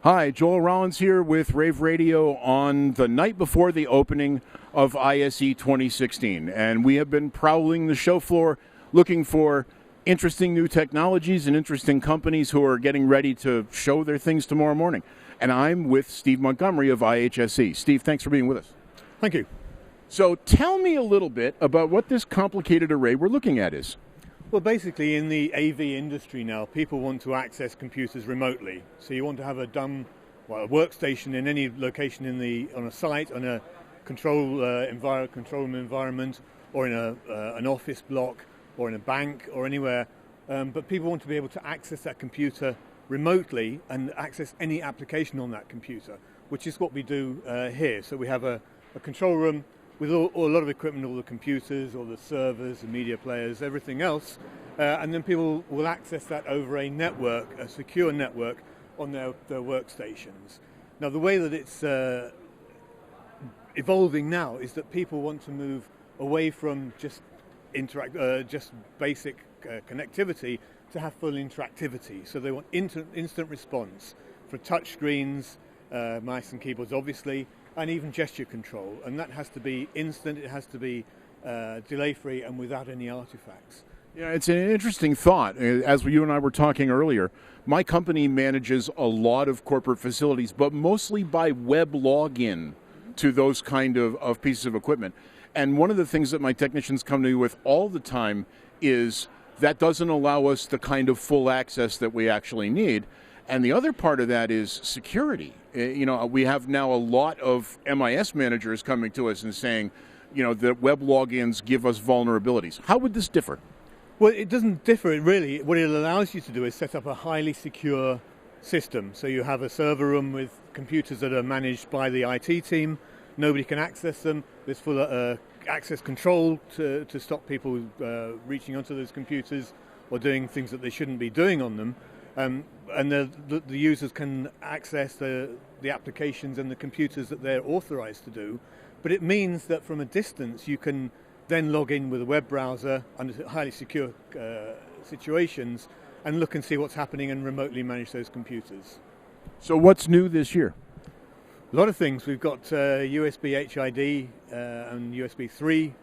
Hi, Joel Rollins here with Rave Radio on the night before the opening of ISE 2016. And we have been prowling the show floor looking for interesting new technologies and interesting companies who are getting ready to show their things tomorrow morning. And I'm with Steve Montgomery of IHSE. Steve, thanks for being with us. Thank you. So tell me a little bit about what this complicated array we're looking at is. Well, basically in the AV industry now, people want to access computers remotely. So you want to have a workstation in any location on a site, on a control room environment, or in an office block, or in a bank, or anywhere. But people want to be able to access that computer remotely and access any application on that computer, which is what we do here. So we have a control room with a lot of equipment, all the computers, all the servers, the media players, everything else. And then people will access that over a network, a secure network, on their workstations. Now, the way that it's evolving now is that people want to move away from just basic connectivity to have full interactivity. So they want instant response for touch screens, mice and keyboards, obviously, and even gesture control. And that has to be instant, it has to be delay-free and without any artifacts. Yeah, it's an interesting thought. As you and I were talking earlier, my company manages a lot of corporate facilities, but mostly by web login to those kind of pieces of equipment. And one of the things that my technicians come to me with all the time is that doesn't allow us the kind of full access that we actually need. And the other part of that is security. We have now a lot of MIS managers coming to us and saying, that web logins give us vulnerabilities. How would this differ? Well, it doesn't differ, really. What it allows you to do is set up a highly secure system. So you have a server room with computers that are managed by the IT team. Nobody can access them. There's full access control to stop people reaching onto those computers or doing things that they shouldn't be doing on them. And the users can access the applications and the computers that they're authorized to do. But it means that from a distance you can then log in with a web browser under highly secure situations and look and see what's happening and remotely manage those computers. So what's new this year? A lot of things. We've got USB HID and USB 3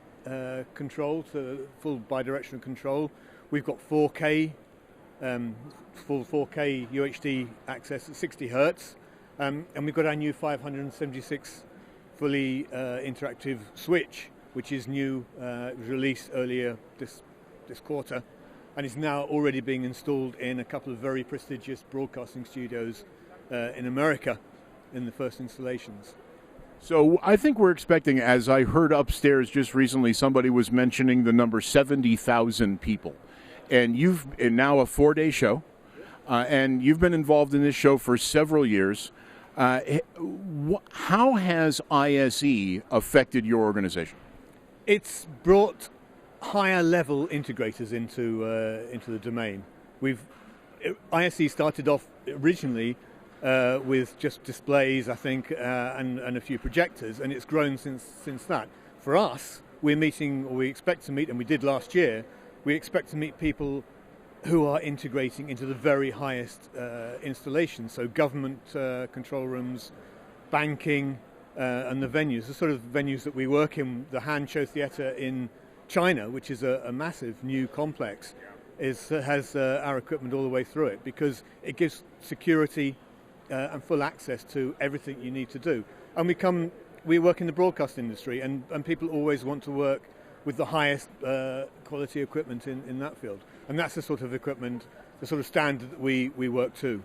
control, so full bidirectional control. We've got 4K, full 4K UHD access at 60 Hertz. And we've got our new 576 fully interactive switch, which is new, it was released earlier this quarter, and is now already being installed in a couple of very prestigious broadcasting studios in America in the first installations. So I think we're expecting, as I heard upstairs just recently, somebody was mentioning the number 70,000 people. And you've now a 4-day show, and you've been involved in this show for several years. How has ISE affected your organization? It's brought higher level integrators into the domain. ISE started off originally with just displays, I think, and a few projectors, and it's grown since that. For us, we expect to meet, and we did last year, we expect to meet people who are integrating into the very highest installations, so government control rooms, banking, and the venues, the sort of venues that we work in. The Han Show Theatre in China, which is a massive new complex, has our equipment all the way through it because it gives security and full access to everything you need to do. And we work in the broadcast industry, and people always want to work with the highest quality equipment in that field. And that's the sort of equipment, the sort of standard that we work to.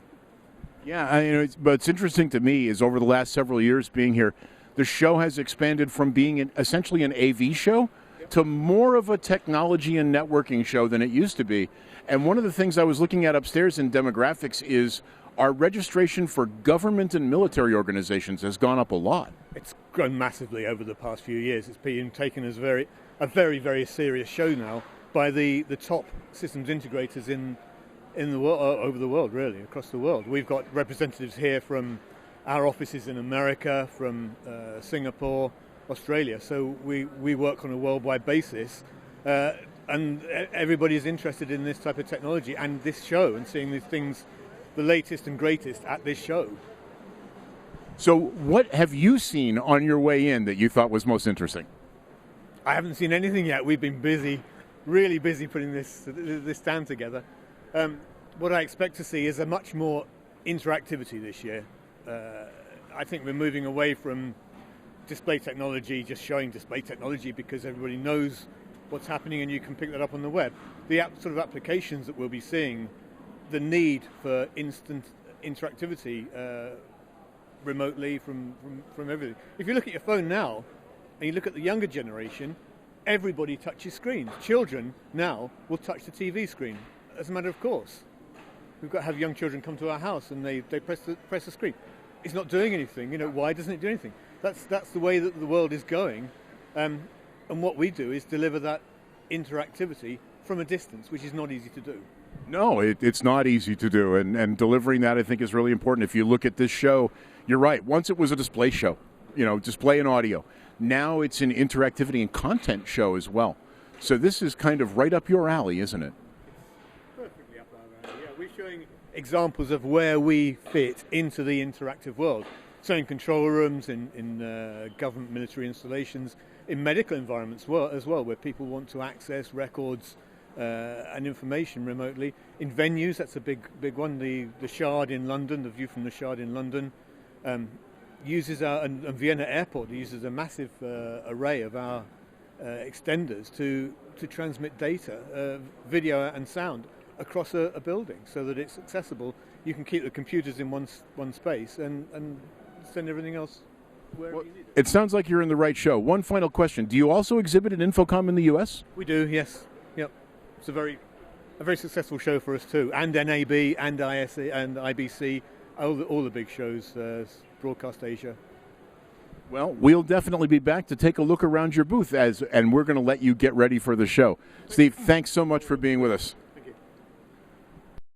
Yeah, but it's interesting to me is over the last several years being here, the show has expanded from being essentially an AV show to more of a technology and networking show than it used to be. And one of the things I was looking at upstairs in demographics is our registration for government and military organizations has gone up a lot. It's grown massively over the past few years. It's been taken as a very, very serious show now by the top systems integrators in the world, over the world, really, across the world. We've got representatives here from our offices in America, from Singapore, Australia. So we work on a worldwide basis, and everybody's interested in this type of technology and this show and seeing these things, the latest and greatest at this show. So what have you seen on your way in that you thought was most interesting? I haven't seen anything yet. We've been busy, really busy putting this stand together. What I expect to see is a much more interactivity this year. I think we're moving away from display technology, just showing display technology because everybody knows what's happening and you can pick that up on the web. The sort of applications that we'll be seeing, the need for instant interactivity remotely from everything. If you look at your phone now and you look at the younger generation, everybody touches screens. Children now will touch the TV screen as a matter of course. We've got to have young children come to our house and they press the screen. It's not doing anything. You know, why doesn't it do anything? That's the way that the world is going. And what we do is deliver that interactivity from a distance, which is not easy to do. No, it's not easy to do, and delivering that I think is really important. If you look at this show, you're right. Once it was a display show, display and audio. Now it's an interactivity and content show as well. So this is kind of right up your alley, isn't it? Perfectly up our alley. Yeah, we're showing examples of where we fit into the interactive world. So in control rooms, in government military installations, in medical environments as well, where people want to access records and information remotely. In venues, that's a big one. The Shard in London, the view from the Shard in London, uses and Vienna Airport uses a massive array of our extenders to transmit data, video and sound across a building, so that it's accessible. You can keep the computers in one space and send everything else wherever you need it. It sounds like you're in the right show. One final question: do you also exhibit at Infocom in the U.S.? We do, yes. Yep. It's a very successful show for us too, and NAB and ISE and IBC, all the big shows, Broadcast Asia. Well, we'll definitely be back to take a look around your booth and we're going to let you get ready for the show. Steve, thanks so much for being with us.